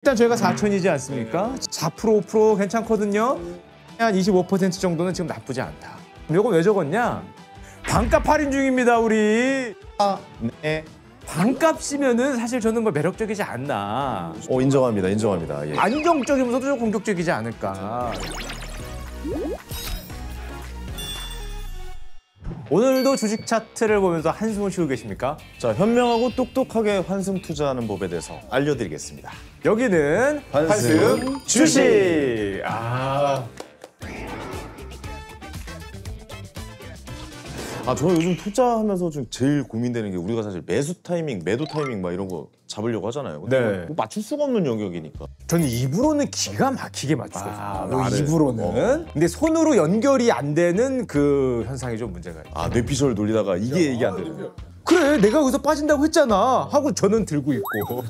일단 저희가 4천이지 않습니까? 4% 5% 괜찮거든요. 한 25% 정도는 지금 나쁘지 않다. 이거 왜 적었냐? 반값 할인 중입니다, 우리. 네. 반값이면은 사실 저는 뭐 매력적이지 않나. 인정합니다. 예. 안정적이면서도 좀 공격적이지 않을까. 오늘도 주식 차트를 보면서 한숨을 쉬고 계십니까? 자, 현명하고 똑똑하게 환승 투자하는 법에 대해서 알려드리겠습니다. 여기는 환승 주식. 저는 요즘 투자하면서 좀 제일 고민되는 게 우리가 사실 매수 타이밍, 매도 타이밍 막 이런 거 잡으려고 하잖아요. 근데 네. 뭐 맞출 수가 없는 영역이니까. 저는 입으로는 기가 막히게 맞추거든요. 말을. 입으로는. 근데 손으로 연결이 안 되는 그 현상이 좀 문제가 있어요. 뇌피셜 돌리다가 이게 안 되는. 그래, 내가 여기서 빠진다고 했잖아 하고 저는 들고 있고.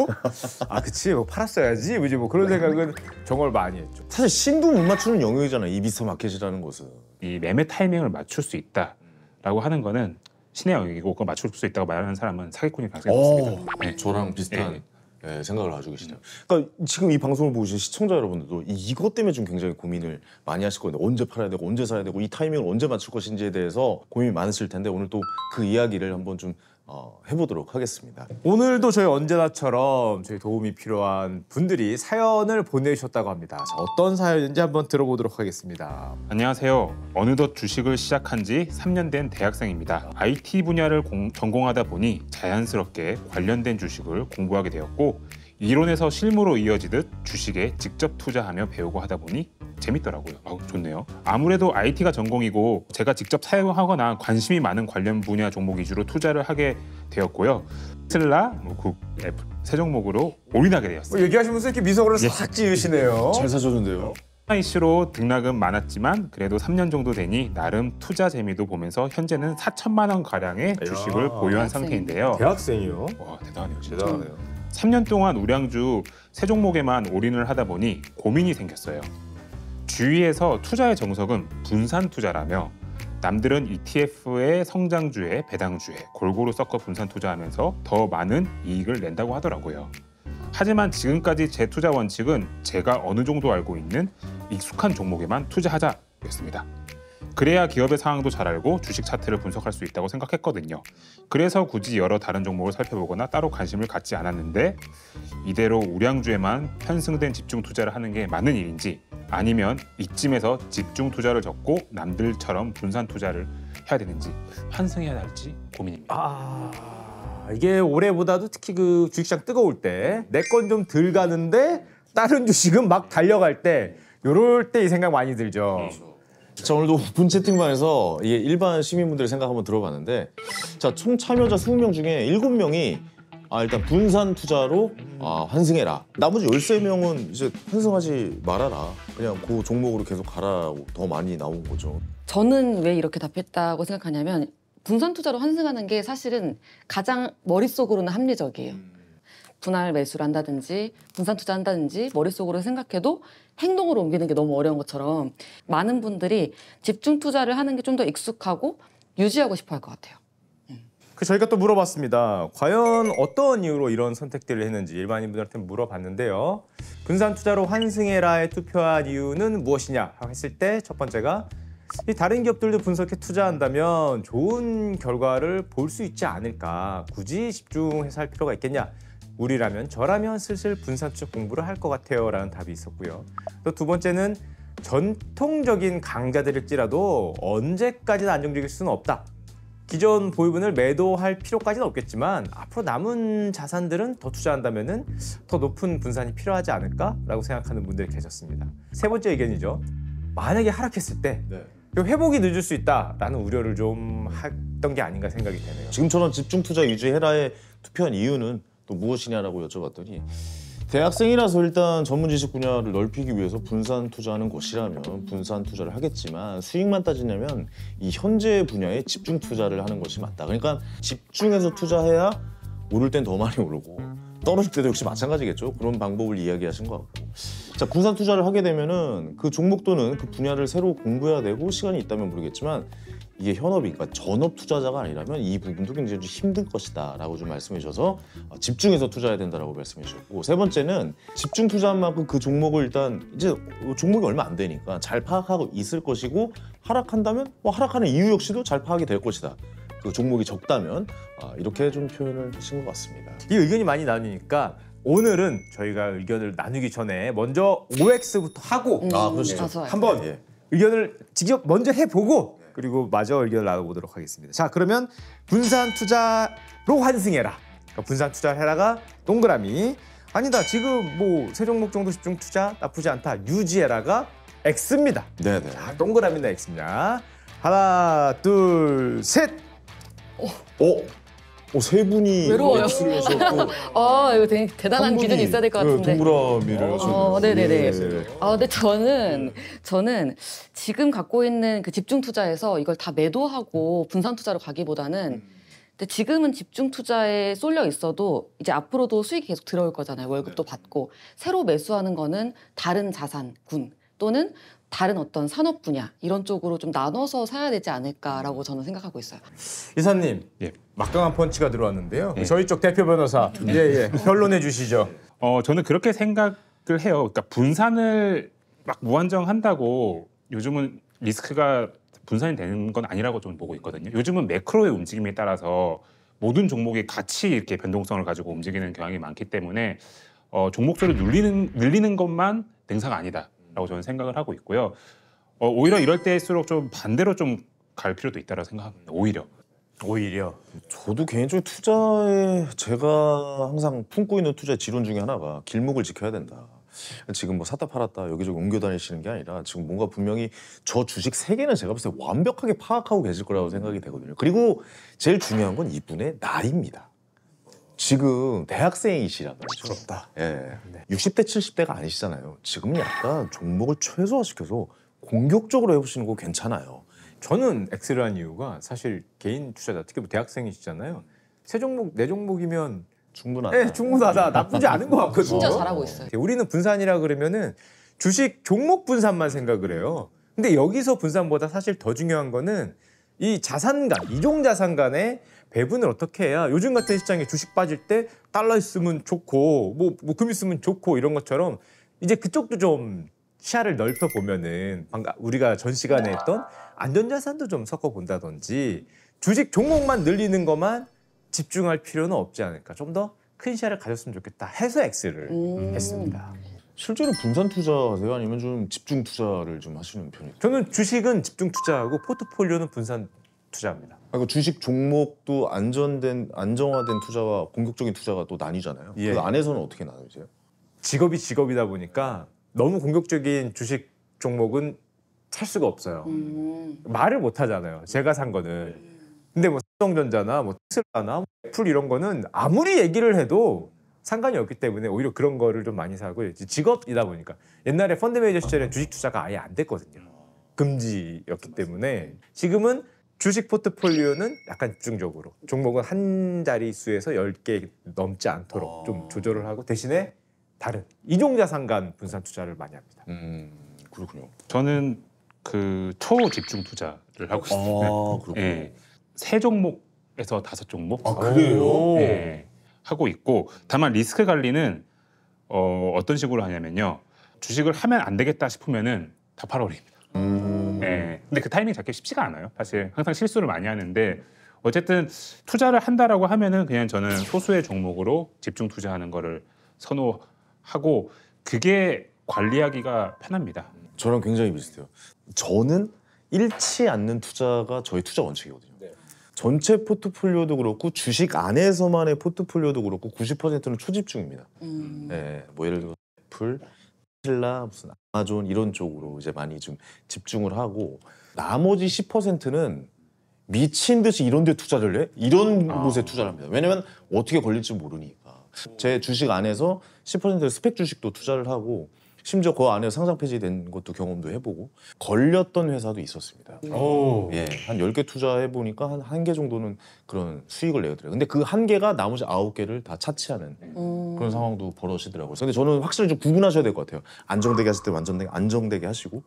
그치, 뭐 팔았어야지. 뭐 그런 생각은 정말 많이 했죠. 사실 신도 못 맞추는 영역이잖아요. 이 미스터 마켓이라는 것은. 이 매매 타이밍을 맞출 수 있다라고 하는 거는 신의 영역이고 그걸 맞출 수 있다고 말하는 사람은 사기꾼이 가능성이 높습니다. 네. 저랑 비슷한 생각을 가지고 계시네요. 그러니까 지금 이 방송을 보고 계신 시청자 여러분들도 이것 때문에 좀 굉장히 고민을 많이 하실 거예요. 언제 팔아야 되고 언제 사야 되고 이 타이밍을 언제 맞출 것인지에 대해서 고민이 많으실 텐데 오늘 또 그 이야기를 한번 좀 해보도록 하겠습니다. 오늘도 저희 언제나처럼 저희 도움이 필요한 분들이 사연을 보내주셨다고 합니다. 자, 어떤 사연인지 한번 들어보도록 하겠습니다. 안녕하세요. 어느덧 주식을 시작한 지 3년 된 대학생입니다. IT 분야를 전공하다 보니 자연스럽게 관련된 주식을 공부하게 되었고 이론에서 실무로 이어지듯 주식에 직접 투자하며 배우고 하다 보니 재밌더라고요. 좋네요. 아무래도 IT가 전공이고 제가 직접 사용하거나 관심이 많은 관련 분야 종목 위주로 투자를 하게 되었고요. 테슬라, 국, 애플 세 종목으로 올인하게 되었어요. 얘기하시면서 이렇게 미소를 싹 지으시네요. 잘 사줬는데요. 이슈로 등락은 많았지만 그래도 3년 정도 되니 나름 투자 재미도 보면서 현재는 4천만 원 가량의 주식을 보유한 상태인데요. 대학생이요? 와, 대단하네요. 진짜. 대단하네요. 3년 동안 우량주 세 종목에만 올인을 하다 보니 고민이 생겼어요. 주위에서 투자의 정석은 분산 투자라며 남들은 ETF의 성장주에 배당주에 골고루 섞어 분산 투자하면서 더 많은 이익을 낸다고 하더라고요. 하지만 지금까지 제 투자 원칙은 제가 어느 정도 알고 있는 익숙한 종목에만 투자하자였습니다. 그래야 기업의 상황도 잘 알고 주식 차트를 분석할 수 있다고 생각했거든요. 그래서 굳이 여러 다른 종목을 살펴보거나 따로 관심을 갖지 않았는데 이대로 우량주에만 편승된 집중 투자를 하는 게 맞는 일인지 아니면 이쯤에서 집중 투자를 접고 남들처럼 분산 투자를 해야 되는지 환승해야 할지 고민입니다. 이게 올해보다도 특히 그 주식시장 뜨거울 때 내 건 좀 덜 가는데 다른 주식은 막 달려갈 때 요럴 때 이 생각 많이 들죠. 자, 오늘도 오픈 채팅방에서 이게 일반 시민분들의 생각 한번 들어봤는데 자, 총 참여자 20명 중에 7명이 일단 분산 투자로 환승해라. 나머지 13명은 이제 환승하지 말아라. 그냥 그 종목으로 계속 가라고 더 많이 나온 거죠. 저는 왜 이렇게 답했다고 생각하냐면 분산 투자로 환승하는 게 사실은 가장 머릿속으로는 합리적이에요. 분할 매수를 한다든지 분산 투자한다든지 머릿속으로 생각해도 행동으로 옮기는 게 너무 어려운 것처럼 많은 분들이 집중 투자를 하는 게 좀 더 익숙하고 유지하고 싶어 할 것 같아요. 저희가 또 물어봤습니다. 과연 어떤 이유로 이런 선택들을 했는지 일반인분들한테 물어봤는데요. 분산 투자로 환승해라에 투표한 이유는 무엇이냐 했을 때 첫 번째가 이 다른 기업들도 분석해 투자한다면 좋은 결과를 볼 수 있지 않을까. 굳이 집중해서 할 필요가 있겠냐. 우리라면 저라면 슬슬 분산 투자 공부를 할 것 같아요 라는 답이 있었고요. 또 두 번째는 전통적인 강자들일지라도 언제까지나 안정적일 수는 없다. 기존 보유분을 매도할 필요까지는 없겠지만 앞으로 남은 자산들은 더 투자한다면 더 높은 분산이 필요하지 않을까라고 생각하는 분들이 계셨습니다. 세 번째 의견이죠. 만약에 하락했을 때 회복이 늦을 수 있다라는 우려를 좀 했던 게 아닌가 생각이 되네요. 지금처럼 집중 투자 유지해라에 투표한 이유는 또 무엇이냐라고 여쭤봤더니 대학생이라서 일단 전문 지식 분야를 넓히기 위해서 분산 투자하는 곳이라면 분산 투자를 하겠지만 수익만 따지려면 이 현재 분야에 집중 투자를 하는 것이 맞다. 그러니까 집중해서 투자해야 오를 땐 더 많이 오르고 떨어질 때도 역시 마찬가지겠죠. 그런 방법을 이야기하신 것 같고. 자, 분산 투자를 하게 되면은 그 종목 또는 그 분야를 새로 공부해야 되고 시간이 있다면 모르겠지만 이게 현업이 그러니까 전업 투자자가 아니라면 이 부분도 굉장히 좀 힘든 것이다라고 좀 말씀해 주셔서 집중해서 투자해야 된다라고 말씀해 주셨고, 세 번째는 집중 투자한 만큼 그 종목을 일단 이제 종목이 얼마 안 되니까 잘 파악하고 있을 것이고, 하락한다면 뭐 하락하는 이유 역시도 잘 파악이 될 것이다. 그 종목이 적다면 이렇게 좀 표현을 하신 것 같습니다. 이 의견이 많이 나뉘니까 오늘은 저희가 의견을 나누기 전에 먼저 OX부터 하고 그러시죠. 좋아요. 한번 예. 의견을 직접 먼저 해보고 그리고 마저 의견을 나눠보도록 하겠습니다. 자, 그러면 분산 투자로 환승해라. 그러니까 분산 투자해라가 동그라미, 아니다 지금 뭐 세 종목 정도 집중 투자 나쁘지 않다 유지해라가 X입니다. 네네. 자, 동그라미나 X입니다. 하나, 둘, 셋. 세 분이 외로워요. X를 하셨고 이거 되게 대단한 기준이 있어야 될 것 같은데. 동그라미를 하셨네요. 네네네. 예. 근데 저는 지금 갖고 있는 그 집중 투자에서 이걸 다 매도하고 분산 투자로 가기보다는, 근데 지금은 집중 투자에 쏠려 있어도 이제 앞으로도 수익이 계속 들어올 거잖아요. 월급도 받고. 새로 매수하는 거는 다른 자산군 또는 다른 어떤 산업 분야 이런 쪽으로 좀 나눠서 사야 되지 않을까라고 저는 생각하고 있어요. 이사님, 예. 막강한 펀치가 들어왔는데요. 예. 저희 쪽 대표 변호사, 변론해 주시죠. 저는 그렇게 생각을 해요. 그러니까 분산을 막 무한정 한다고 요즘은 리스크가 분산이 되는 건 아니라고 좀 보고 있거든요. 요즘은 매크로의 움직임에 따라서 모든 종목이 같이 이렇게 변동성을 가지고 움직이는 경향이 많기 때문에 종목수를 늘리는 것만 냉사가 아니다라고 저는 생각을 하고 있고요. 오히려 이럴 때일수록 좀 반대로 좀 갈 필요도 있다고 생각합니다. 오히려. 저도 개인적으로 투자에 제가 항상 품고 있는 투자의 지론 중에 하나가 길목을 지켜야 된다. 지금 뭐 샀다 팔았다 여기저기 옮겨 다니시는 게 아니라 지금 뭔가 분명히 저 주식 3개는 제가 봤을 때 완벽하게 파악하고 계실 거라고 생각이 되거든요. 그리고 제일 중요한 건 이분의 나이입니다. 지금 대학생이시란 말이죠. 부럽다. 예. 60대 70대가 아니시잖아요. 지금 약간 종목을 최소화시켜서 공격적으로 해보시는 거 괜찮아요. 저는 X를 한 이유가 사실 개인 투자자, 특히 뭐 대학생이시잖아요. 세 종목, 네 종목이면 충분하다. 충분하다. 나쁘지 않은 것 같거든요. 진짜 잘하고 있어요. 우리는 분산이라 그러면은 주식 종목 분산만 생각을 해요. 근데 여기서 분산보다 사실 더 중요한 거는 이 자산간, 이종 자산간의 배분을 어떻게 해야 요즘 같은 시장에 주식 빠질 때 달러 있으면 좋고 뭐 금 있으면 좋고 이런 것처럼 이제 그쪽도 좀 시야를 넓혀 보면은 방금 우리가 전 시간에 했던 안전자산도 좀 섞어 본다든지 주식 종목만 늘리는 것만 집중할 필요는 없지 않을까. 좀 더 큰 시야를 가졌으면 좋겠다 해서 X를 했습니다. 실제로 분산 투자세요? 아니면 좀 집중 투자를 좀 하시는 편이에요? 저는 주식은 집중 투자하고 포트폴리오는 분산 투자합니다. 그러니까 주식 종목도 안정화된 투자와 공격적인 투자가 또 나뉘잖아요. 예. 그 안에서는 어떻게 나누세요? 직업이 직업이다 보니까 너무 공격적인 주식 종목은 살 수가 없어요. 말을 못 하잖아요. 제가 산 거는. 근데 뭐 삼성전자나 뭐 테슬라나 뭐 애플 이런 거는 아무리 얘기를 해도 상관이 없기 때문에 오히려 그런 거를 좀 많이 사고, 직업이다 보니까 옛날에 펀드 매니저 시절에 주식 투자가 아예 안 됐거든요. 금지였기 때문에 지금은 주식 포트폴리오는 약간 집중적으로 종목은 한 자릿수에서 10개 넘지 않도록 좀 조절을 하고 대신에 다른 이종자산간 분산 투자를 많이 합니다. 그렇군요. 저는 그 초집중 투자를 하고 있습니다. 그렇군요. 예. 3종목에서 5종목. 그래요? 예. 하고 있고, 다만 리스크 관리는 어떤 식으로 하냐면요. 주식을 하면 안 되겠다 싶으면은 다 팔아버립니다. 예. 근데 그 타이밍 잡기 쉽지가 않아요. 사실 항상 실수를 많이 하는데, 어쨌든 투자를 한다라고 하면은 그냥 저는 소수의 종목으로 집중 투자하는 거를 선호하고, 그게 관리하기가 편합니다. 저랑 굉장히 비슷해요. 저는 잃지 않는 투자가 저희 투자 원칙이거든요. 전체 포트폴리오도 그렇고 주식 안에서만의 포트폴리오도 그렇고 90%는 초집중입니다. 네, 뭐 예를 들어 애플, 테슬라, 무슨 아마존 이런 쪽으로 이제 많이 좀 집중을 하고, 나머지 10%는 미친 듯이 이런 데 투자를 해? 이런 곳에 투자를 합니다. 왜냐면 어떻게 걸릴지 모르니까. 제 주식 안에서 10%의 스펙 주식도 투자를 하고, 심지어 그 안에 상장 폐지된 것도 경험도 해보고, 걸렸던 회사도 있었습니다. 예, 한 10개 투자해보니까 한 1개 정도는 그런 수익을 내더라고요. 근데 그 1개가 나머지 9개를 다 차치하는 그런 상황도 벌어지더라고요. 근데 저는 확실히 좀 구분하셔야 될 것 같아요. 안정되게 하실 때 안정되게 하시고,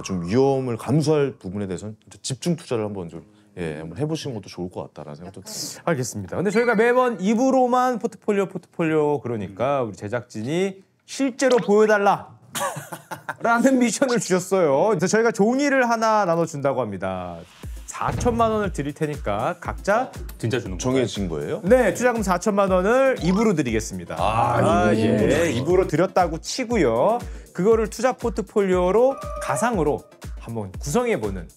좀 위험을 감수할 부분에 대해서는 집중 투자를 한번 좀 예, 한번 해보시는 것도 좋을 것 같다라는 생각도 듭니다. 알겠습니다. 근데 저희가 매번 입으로만 포트폴리오 그러니까 우리 제작진이 실제로 보여달라 라는 미션을 주셨어요. 그래서 저희가 종이를 하나 나눠준다고 합니다. 4천만 원을 드릴 테니까 각자 진짜 주는 거. 정해진 거예요? 네, 투자금 4천만 원을 입으로 드리겠습니다. 예, 입으로 드렸다고 치고요. 그거를 투자 포트폴리오로 가상으로 한번 구성해보는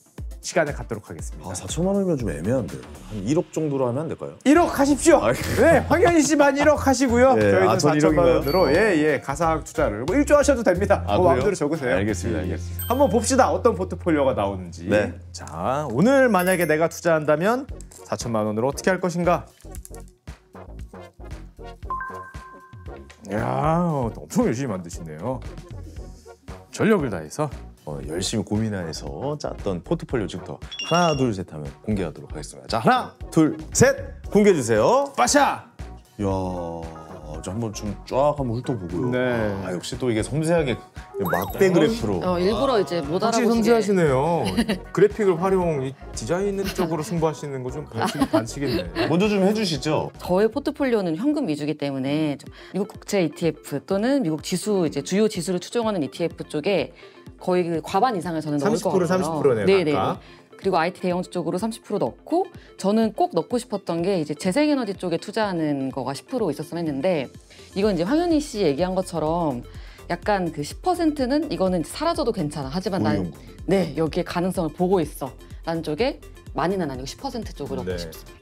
시간을 갖도록 하겠습니다. 4천만 원이면 좀 애매한데요. 한 1억 정도로 하면 안 될까요? 1억 하십시오. 네, 황현희 씨만 1억 하시고요. 예, 저희는 전 4천만 1억인가요? 원으로 가상 투자를 뭐 1조 하셔도 됩니다. 아, 뭐 그래요? 마음대로 적으세요. 알겠습니다, 예, 예. 알겠습니다. 한번 봅시다. 어떤 포트폴리오가 나오는지. 네. 자, 오늘 만약에 내가 투자한다면 4천만 원으로 어떻게 할 것인가? 이야, 엄청 열심히 만드시네요. 전력을 다해서. 열심히 고민해서 짰던 포트폴리오 지금부터 하나 둘 셋 하면 공개하도록 하겠습니다. 자, 하나 둘 셋 공개해 주세요. 빠샤! 이야, 저 한번 좀 쫙 한번 훑어보고요. 네. 역시 또 이게 섬세하게 막대 그래프로. 일부러 이제 못 확실히 알아보시게. 섬세하시네요. 그래픽을 활용, 이 디자인 쪽으로 승부하시는 거 좀 반칙이네. 먼저 좀 해주시죠. 저의 포트폴리오는 현금 위주이기 때문에 미국 국채 ETF 또는 미국 지수 이제 주요 지수를 추종하는 ETF 쪽에 거의 그 과반 이상을 저는 넣을 30% 것 같아요. 30%네요, 네네. 각각. 그리고 IT 대형주 쪽으로 30% 넣고 저는 꼭 넣고 싶었던 게 이제 재생에너지 쪽에 투자하는 거가 10% 있었으면 했는데 이건 이제 황현희 씨 얘기한 것처럼 약간 그 10%는 이거는 사라져도 괜찮아. 하지만 난 네, 여기에 가능성을 보고 있어. 라는 쪽에 많이는 아니고 10% 쪽으로 네. 넣고 싶습니다.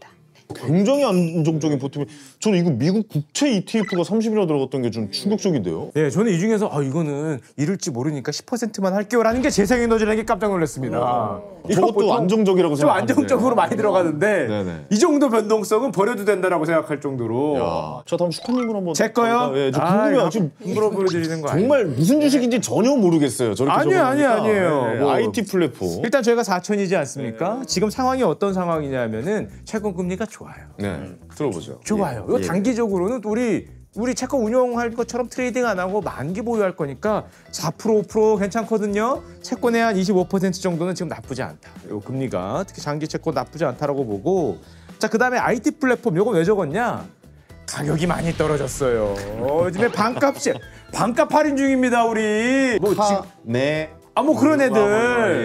굉장히 안정적인 포트폴리오. 저는 이거 미국 국채 ETF가 30이나 들어갔던 게 좀 충격적인데요. 네, 저는 이 중에서 이거는 이럴지 모르니까 10%만 할게요라는 게 재생에너지라는 게 깜짝 놀랐습니다. 이거 저것도 보통 안정적이라고 좀 생각하는데. 안정적으로 많이 들어가는데 네네. 이 정도 변동성은 버려도 된다라고 생각할 정도로 야, 저 다음 슈카님을 한번. 제 거요? 예, 저 궁금해요. 지금 함부로 보여드리는 거 아니에요? 정말 무슨 주식인지 전혀 모르겠어요. 저렇게 아니에요, 적어놓으니까. 아니에요. 예, 뭐. IT 플랫폼. 일단 저희가 4천이지 않습니까? 지금 상황이 어떤 상황이냐면은 채권 금리가 좋아요. 네, 들어보죠. 좋아요. 예. 이거 단기적으로는 우리 채권 운용할 것처럼 트레이딩 안 하고 만기 보유할 거니까 4% 5% 괜찮거든요. 채권의 한 25% 정도는 지금 나쁘지 않다. 요 금리가 특히 장기 채권 나쁘지 않다라고 보고 자 그다음에 IT 플랫폼 요거 왜 적었냐? 가격이 많이 떨어졌어요. 요즘에 반값 할인 중입니다 우리. 뭐 네. 뭐 그런 애들.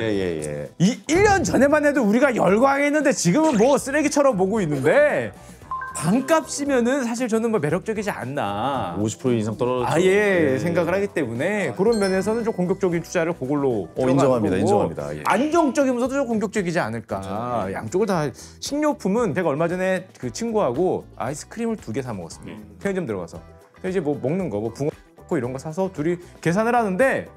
예. 이 1년 전에만 해도 우리가 열광했는데 지금은 뭐 쓰레기처럼 보고 있는데 반값이면은 사실 저는 뭐 매력적이지 않나. 50% 이상 떨어졌죠. 아예 생각을 하기 때문에 그런 면에서는 좀 공격적인 투자를 그걸로 인정합니다, 들어가는 거고 인정합니다. 예. 안정적이면서도 좀 공격적이지 않을까. 양쪽을 다 식료품은 제가 얼마 전에 그 친구하고 아이스크림을 2개 사 먹었습니다. 편의점 들어가서 이제 뭐 먹는 거 뭐 붕어 이런 거 사서 둘이 계산을 하는데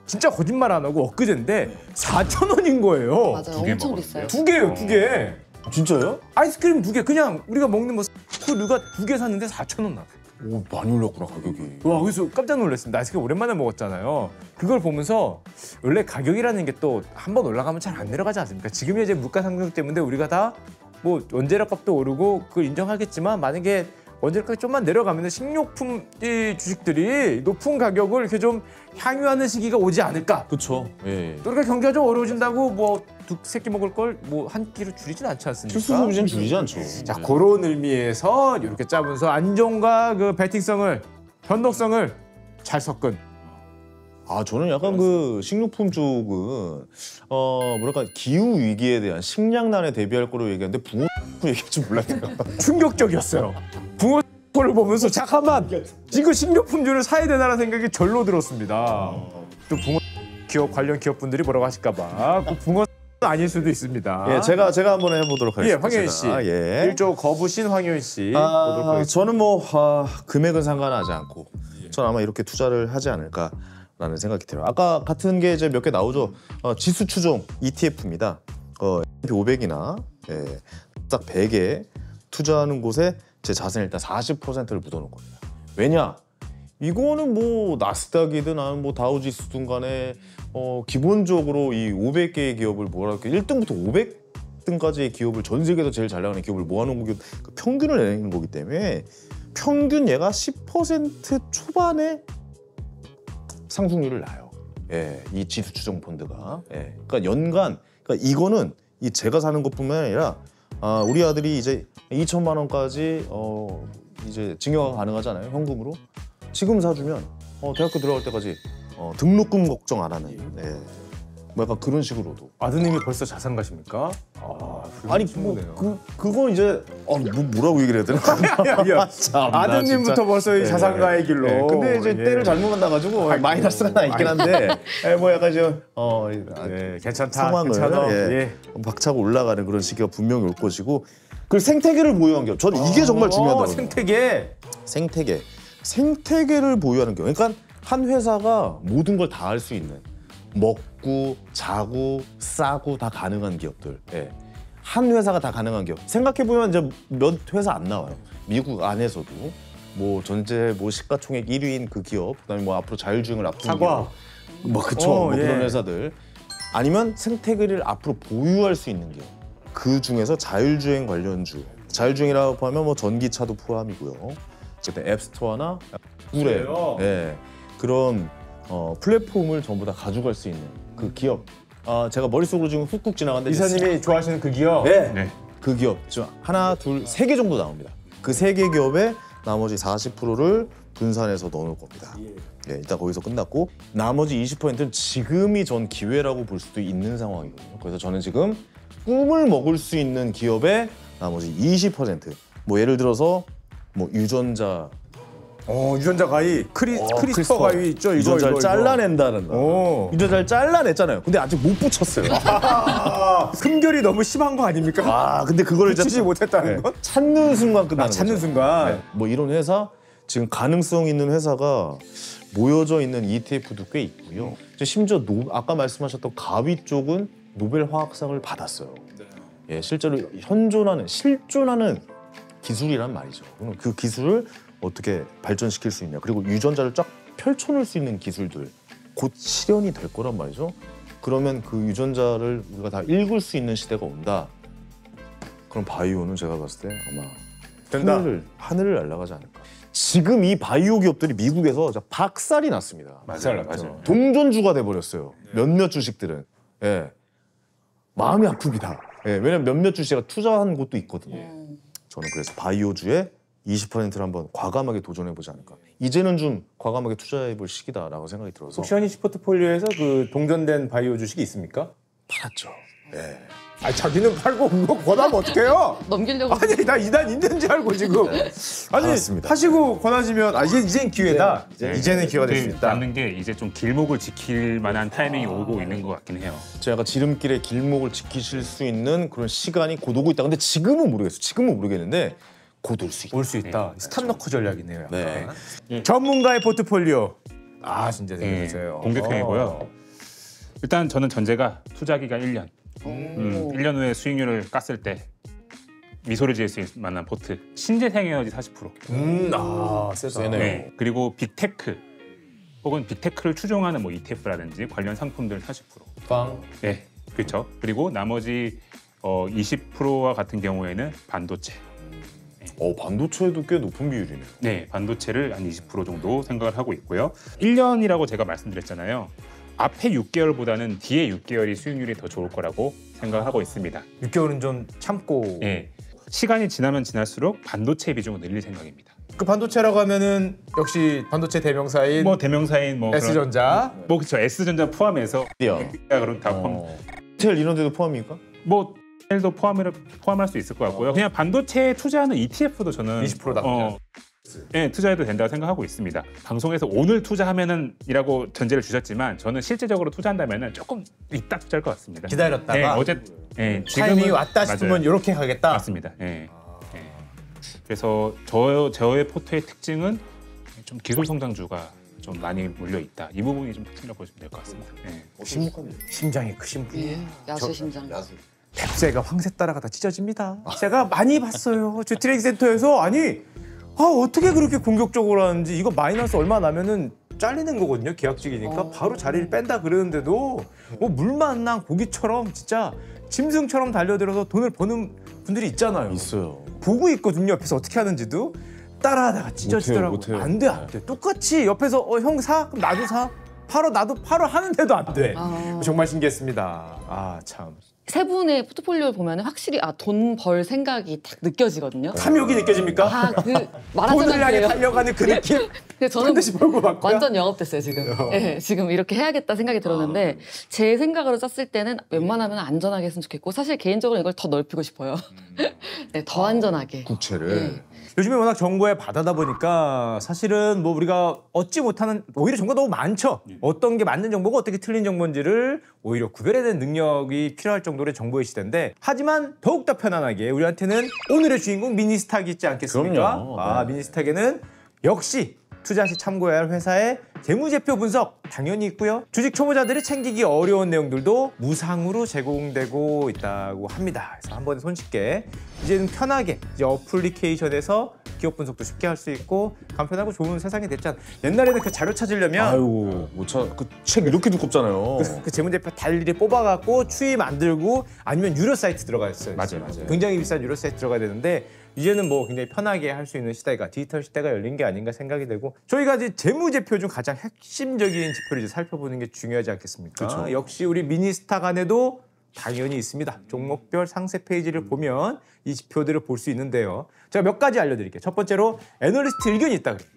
진짜 거짓말 안 하고 엊그제인데 4,000원인 거예요. 맞아요. 개 엄청 먹었어요? 비싸요. 2개예요, 2개. 진짜요? 아이스크림 2개 그냥 우리가 먹는 뭐 스쿠르가 2개 샀는데 4,000원 나왔어요. 오, 많이 올랐구나 가격이. 와, 그래서 깜짝 놀랐습니다. 아이스크림 오랜만에 먹었잖아요. 그걸 보면서 원래 가격이라는 게 또 한 번 올라가면 잘 안 내려가지 않습니까? 지금이 이제 물가 상승 때문에 우리가 다 뭐 원재료값도 오르고 그걸 인정하겠지만 만약에 원재료값이 좀만 내려가면 식료품 이 주식들이 높은 가격을 이렇게 좀 향유하는 시기가 오지 않을까? 그렇죠. 예. 또 그러니까 경기가 좀 어려워진다고 뭐 2-3끼 먹을 걸 뭐 한 끼로 줄이진 않지 않습니까? 필수 소비재는 줄이지 않죠. 자, 그런 의미에서 이렇게 짜면서 안정과 그 배팅성을 변동성을 잘 섞은 저는 약간 그 식료품 쪽은 뭐랄까 기후 위기에 대한 식량난에 대비할 거로 얘기하는데 붕어 얘기 좀 몰랐네요. 충격적이었어요. 붕어를 보면서 잠깐만 이거 식료품주를 사야 되나라는 생각이 절로 들었습니다. 또 붕어 기업 관련 기업분들이 뭐라고 하실까봐 그 붕어 아닐 수도 있습니다. 예, 제가 한번 해보도록 예, 하겠습니다. 황효인 씨. 제가. 예. 일조 거부신 황효인 씨 보도록 하겠습니다. 저는 뭐 금액은 상관하지 않고 저는 아마 이렇게 투자를 하지 않을까라는 생각이 들어요. 아까 같은 게 이제 몇 개 나오죠. 지수 추종 ETF입니다. S&P 500이나 딱 100에 투자하는 곳에 제 자산 일단 40%를 묻어놓을 겁니다. 왜냐? 이거는 뭐 나스닥이든 아니면 뭐 다우지수든 간에 기본적으로 이 500개의 기업을 모아놓고 1등부터 500등까지의 기업을 전 세계에서 제일 잘 나가는 기업을 모아놓은 그 평균을 내는 거기 때문에 평균 얘가 10% 초반의 상승률을 나요. 예, 이 지수 추종 펀드가. 예. 그러니까 연간, 그러니까 이거는 이 제가 사는 것뿐만 아니라 우리 아들이 이제 2천만 원까지 이제 증여가 가능하잖아요, 현금으로. 지금 사주면 대학교 들어갈 때까지 등록금 걱정 안 하는. 네. 뭐 약간 그런 식으로도. 아드님이 벌써 자산가십니까? 아니 그건 이제 뭐라고 얘기를 해야 되나? 참나, 아드님부터 진짜. 벌써 이 네. 자산가의 길로. 네, 근데 이제 예. 때를 잘못 만나가지고 마이너스가 나 있긴 한데 뭐 약간 좀 괜찮다. 상황을 괜찮아. 예, 박차고 올라가는 그런 시기가 분명히 올 것이고 그 생태계를 보유한 기업 저는 이게 정말 중요하다고 생태계. 생태계를 보유하는 기업 그러니까 한 회사가 모든 걸 다 할 수 있는 먹고 자고 싸고 다 가능한 기업들 예. 한 회사가 다 가능한 기업 생각해보면 이제 몇 회사 안 나와요 미국 안에서도 뭐 전체 뭐 시가총액 1위인 그 기업 그다음에 뭐 앞으로 자율주행을 앞두는 사과. 기업 뭐 그쵸 뭐 예. 그런 회사들 아니면 생태계를 앞으로 보유할 수 있는 기업 그 중에서 자율주행 관련주 자율주행이라고 하면 뭐 전기차도 포함이고요 그때 앱스토어나 구글 예, 그런 플랫폼을 전부 다 가져갈 수 있는 그 기업 제가 머릿속으로 지금 훅훅 지나갔는데 이사님이 좋아하시는 그 기업. 네. 네. 그 기업 지금 하나, 둘, 세 개 정도 나옵니다. 그 세 개 기업에 나머지 40%를 분산해서 넣어놓을 겁니다. 예, 일단 거기서 끝났고 나머지 20%는 지금이 전 기회라고 볼 수도 있는 상황이거든요. 그래서 저는 지금 꿈을 먹을 수 있는 기업의 나머지 20%. 뭐 예를 들어서 뭐 유전자 유전자 가위, 크리스퍼 가위 있죠? 유전자를 이거. 잘라낸다는 오. 유전자를 잘라냈잖아요. 근데 아직 못 붙였어요. 숨결이 너무 심한 거 아닙니까? 근데 그걸 이제 붙이지 못했다는 건? 찾는 순간 끝나는 찾는 거죠. 순간. 네. 뭐 이런 회사 지금 가능성 있는 회사가 모여져 있는 ETF도 꽤 있고요. 심지어 아까 말씀하셨던 가위 쪽은 노벨 화학상을 받았어요. 예, 실제로 실존하는 기술이란 말이죠. 그 기술을 어떻게 발전시킬 수 있냐. 그리고 유전자를 쫙 펼쳐놓을 수 있는 기술들 곧 실현이 될 거란 말이죠. 그러면 그 유전자를 우리가 다 읽을 수 있는 시대가 온다. 그럼 바이오는 제가 봤을 때 아마 된다. 하늘을 날아가지 않을까. 지금 이 바이오 기업들이 미국에서 박살이 났습니다. 맞아요. 동전주가 돼버렸어요. 몇몇 주식들은. 예. 마음이 아픕니다. 예. 왜냐면 몇몇 주식에 투자한 곳도 있거든요. 저는 그래서 바이오주에 20%를 한번 과감하게 도전해보지 않을까. 이제는 좀 과감하게 투자해볼 시기다라고 생각이 들어서 혹시 현이씨 포트폴리오에서 그 동전된 바이오 주식이 있습니까? 팔았죠. 예. 자기는 팔고 그거 권하면 어떡해요? 넘기려고. 아니 나 이단 있는 줄 알고 지금. 아니 알았습니다. 하시고 권하시면 이젠 기회다. 이제는 기회가 될 수 근데 있다. 맞는 게 이제 좀 길목을 지킬 만한 타이밍이 오고 있는 것 같긴 해요. 제가 지름길의 길목을 지키실 수 있는 그런 시간이 곧 오고 있다. 근데 지금은 모르겠어요. 지금은 모르겠는데 곧 올 수 있다. 올 수 있다. 스탑너커 전략이네요. 약간. 네. 전문가의 포트폴리오. 진짜 네, 재밌어요. 공개형이고요. 일단 저는 전제가 투자 기간 1년. 1년 후에 수익률을 깠을 때 미소를 지을 수 있을 만한 포트. 신재생 에너지 40%. 세다. 네. 그리고 빅테크 혹은 빅테크를 추종하는 뭐 ETF라든지 관련 상품들 40%. 빵. 네, 그렇죠. 그리고 나머지 20%와 같은 경우에는 반도체. 반도체도 꽤 높은 비율이네요. 네, 반도체를 한 20% 정도 생각을 하고 있고요. 1년이라고 제가 말씀드렸잖아요. 앞에 6개월보다는 뒤에 6개월이 수익률이 더 좋을 거라고 생각하고 있습니다. 6개월은 좀 참고. 네. 시간이 지나면 지날수록 반도체 비중을 늘릴 생각입니다. 그 반도체라고 하면은 역시 반도체 대명사인 뭐 대명사인 뭐 S전자. 그런, 뭐 그렇죠. S전자 포함해서 그런 다 포함. 텔 이런 데도 포함입니까? 뭐 도 포함할 수 있을 것 같고요. 그냥 반도체에 투자하는 ETF도 저는 20%다. 네, 투자해도 된다고 생각하고 있습니다. 방송에서 오늘 투자하면은이라고 전제를 주셨지만 저는 실제적으로 투자한다면은 조금 이따 투자할 것 같습니다. 기다렸다가 네, 타이밍이 왔다 싶으면 이렇게 가겠다. 맞습니다. 네. 그래서 저의 포트의 특징은 좀 기술 성장주가 좀 많이 몰려 있다. 이 부분이 좀 특징이라고 보시면 될 것 같습니다. 네. 심장이 크신 분이에요. 야수 심장. 뱁새가 황새 따라가다 찢어집니다. 제가 많이 봤어요. 저 트레이딩 센터에서 어떻게 그렇게 공격적으로 하는지 이거 마이너스 얼마 나면은 잘리는 거거든요. 계약직이니까 바로 자리를 뺀다 그러는데도 뭐 물 만난 고기처럼 진짜 짐승처럼 달려들어서 돈을 버는 분들이 있잖아요. 있어요. 보고 있거든요. 옆에서 어떻게 하는지도 따라하다가 찢어지더라고요. 못해요. 안 돼. 똑같이 옆에서 형 사? 그럼 나도 사? 팔어 나도 팔어 하는데도 안 돼. 정말 신기했습니다. 참. 세 분의 포트폴리오를 보면 확실히 돈 벌 생각이 딱 느껴지거든요. 탐욕이 느껴집니까? 그 돈을 말하자면 향해 그래요. 달려가는 그 느낌? 근데 저는 반드시 벌고 받고요? 완전 영업됐어요 지금. 네, 지금 이렇게 해야겠다 생각이 들었는데 제 생각으로 짰을 때는 웬만하면 안전하게 했으면 좋겠고 사실 개인적으로 이걸 더 넓히고 싶어요. 네, 더 안전하게. 국채를. 네. 요즘에 워낙 정보의 바다다 보니까 사실은 뭐 우리가 얻지 못하는 오히려 정보가 너무 많죠. 어떤 게 맞는 정보고 어떻게 틀린 정보인지를 오히려 구별해내는 능력이 필요할 정도의 정보의 시대인데 하지만 더욱더 편안하게 우리한테는 오늘의 주인공 미니스탁이 있지 않겠습니까? 그럼요. 네. 미니스탁에는 역시 투자 시 참고해야 할 회사의 재무제표 분석 당연히 있고요. 주식 초보자들이 챙기기 어려운 내용들도 무상으로 제공되고 있다고 합니다. 그래서 한 번에 손쉽게 이제는 편하게 이제 어플리케이션에서 기업 분석도 쉽게 할 수 있고 간편하고 좋은 세상이 됐잖아. 옛날에는 그 자료 찾으려면 아이고 그 책 이렇게 두껍잖아요. 그 재무제표 달리 뽑아갖고 추이 만들고 아니면 유료 사이트 들어가 있어요. 맞아요. 굉장히 비싼 유료 사이트 들어가야 되는데 이제는 뭐 굉장히 편하게 할 수 있는 시대가 디지털 시대가 열린 게 아닌가 생각이 되고 저희가 이제 재무제표 중 가장 핵심적인 지표를 이제 살펴보는 게 중요하지 않겠습니까? 그쵸. 역시 우리 미니스탁 안에도 당연히 있습니다. 종목별 상세 페이지를 보면 이 지표들을 볼 수 있는데요. 제가 몇 가지 알려드릴게요. 첫 번째로 애널리스트 의견이 있다 그래요.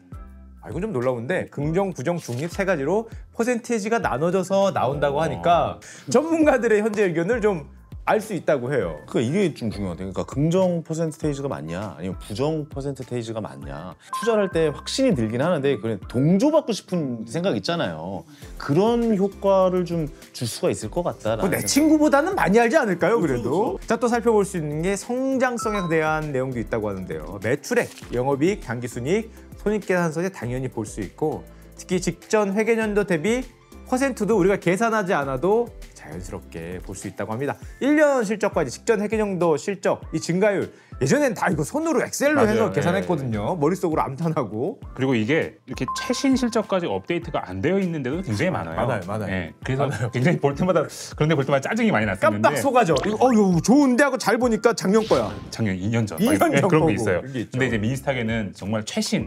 이건 좀 놀라운데 긍정, 부정, 중립 세 가지로 퍼센테이지가 나눠져서 나온다고 하니까 전문가들의 현재 의견을 좀 알 수 있다고 해요. 그러니까 이게 좀 중요하대. 그러니까 긍정 퍼센테이지가 맞냐, 아니면 부정 퍼센테이지가 맞냐. 투자를 할 때 확신이 들긴 하는데 그냥 동조받고 싶은 생각 있잖아요. 그런 효과를 좀 줄 수가 있을 것 같다라는. 내 친구보다는 많이 알지 않을까요, 그래도? 자, 또 살펴볼 수 있는 게 성장성에 대한 내용도 있다고 하는데요. 매출액, 영업이익, 당기순이익, 손익계산서에 당연히 볼 수 있고 특히 직전 회계연도 대비 퍼센트도 우리가 계산하지 않아도 자연스럽게 볼 수 있다고 합니다. 1년 실적까지 직전 회계연도 실적, 이 증가율 예전엔 다 이거 손으로 엑셀로 맞아요. 해서 계산했거든요. 머릿속으로 암산하고. 그리고 이게 이렇게 최신 실적까지 업데이트가 안 되어 있는데도 굉장히 많아요. 많아요. 네, 그래서 굉장히 볼 때마다 그런데 볼 때마다 짜증이 많이 났었는데 깜빡 속아져. 이거 좋은데 하고 잘 보니까 작년 거야. 작년 2년 전 2년 전 그런 거고. 게 있어요. 이게 있죠. 근데 이제 미니스탁에는 정말 최신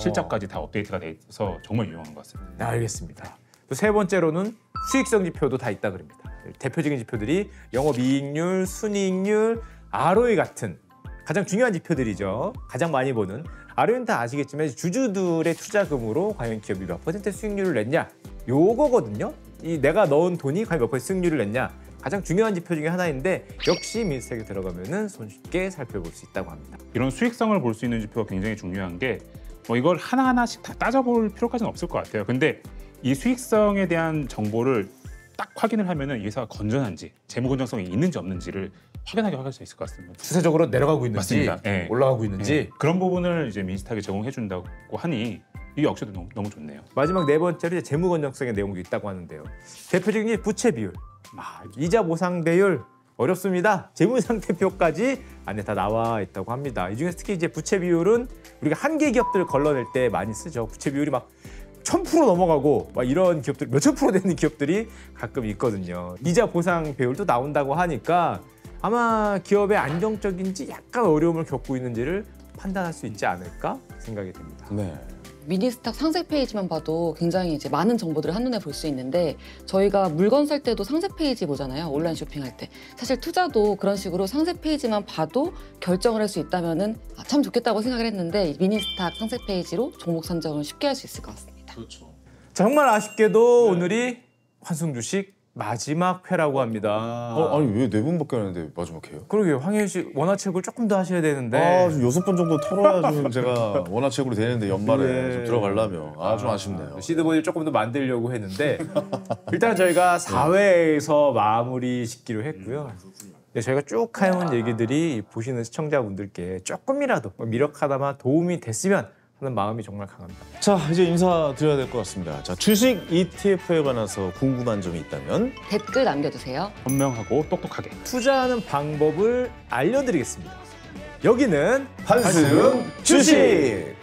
실적까지 다 업데이트가 돼 있어서 정말 유용한 것 같습니다. 네, 알겠습니다. 또 세 번째로는 수익성 지표도 다 있다 그럽니다. 대표적인 지표들이 영업이익률, 순이익률, ROE 같은 가장 중요한 지표들이죠. 가장 많이 보는 ROE는 다 아시겠지만 주주들의 투자금으로 과연 기업이 몇 퍼센트 수익률을 냈냐 요거거든요. 이 내가 넣은 돈이 과연 몇 퍼센트 수익률을 냈냐 가장 중요한 지표 중에 하나인데 역시 미니스탁에 들어가면은 손쉽게 살펴볼 수 있다고 합니다. 이런 수익성을 볼 수 있는 지표가 굉장히 중요한 게 이걸 하나하나씩 다 따져볼 필요까지는 없을 것 같아요. 근데 이 수익성에 대한 정보를 딱 확인을 하면은 이 회사가 건전한지 재무 건전성이 있는지 없는지를 확연하게 확인할 수 있을 것 같습니다. 추세적으로 내려가고 있는지 맞습니다. 네. 올라가고 있는지 네. 그런 부분을 이제 미니스탁이 제공해 준다고 하니 이게 역시도 너무 좋네요. 마지막 네 번째로 이제 재무 건전성의 내용도 있다고 하는데요. 대표적인 게 부채 비율, 이자 보상 배율 어렵습니다. 재무 상태표까지 안에 다 나와 있다고 합니다. 이 중에서 특히 이제 부채 비율은 우리가 한계 기업들을 걸러낼 때 많이 쓰죠. 부채 비율이 막 1000% 넘어가고 막 이런 기업들 몇천 프로 되는 기업들이 가끔 있거든요. 이자 보상 배율도 나온다고 하니까 아마 기업의 안정적인지 약간 어려움을 겪고 있는지를 판단할 수 있지 않을까 생각이 듭니다. 네. 미니스탁 상세 페이지만 봐도 굉장히 이제 많은 정보들을 한눈에 볼 수 있는데 저희가 물건 살 때도 상세 페이지 보잖아요. 온라인 쇼핑할 때. 사실 투자도 그런 식으로 상세 페이지만 봐도 결정을 할 수 있다면은 참 좋겠다고 생각을 했는데 미니스탁 상세 페이지로 종목 선정을 쉽게 할 수 있을 것 같습니다. 그렇죠. 자, 정말 아쉽게도 오늘이 환승 주식 마지막 회라고 합니다. 아니 왜 네 분밖에 안 했는데 마지막해요? 그러게요. 황혜일 씨 원화책을 조금 더 하셔야 되는데 좀 6번 정도 털어야 좀 제가 원화책으로 되는데 연말에 네. 좀 들어가려면 좀 아쉽네요. 시드보이를 조금 더 만들려고 했는데 일단 저희가 4회에서 마무리 짓기로 했고요. 네, 저희가 쭉 해온 얘기들이 보시는 시청자분들께 조금이라도 미력 하나만 도움이 됐으면 하는 마음이 정말 강합니다. 자, 이제 인사드려야 될 것 같습니다. 자, 주식 ETF에 관해서 궁금한 점이 있다면 댓글 남겨주세요. 현명하고 똑똑하게. 투자하는 방법을 알려드리겠습니다. 여기는 환승 주식!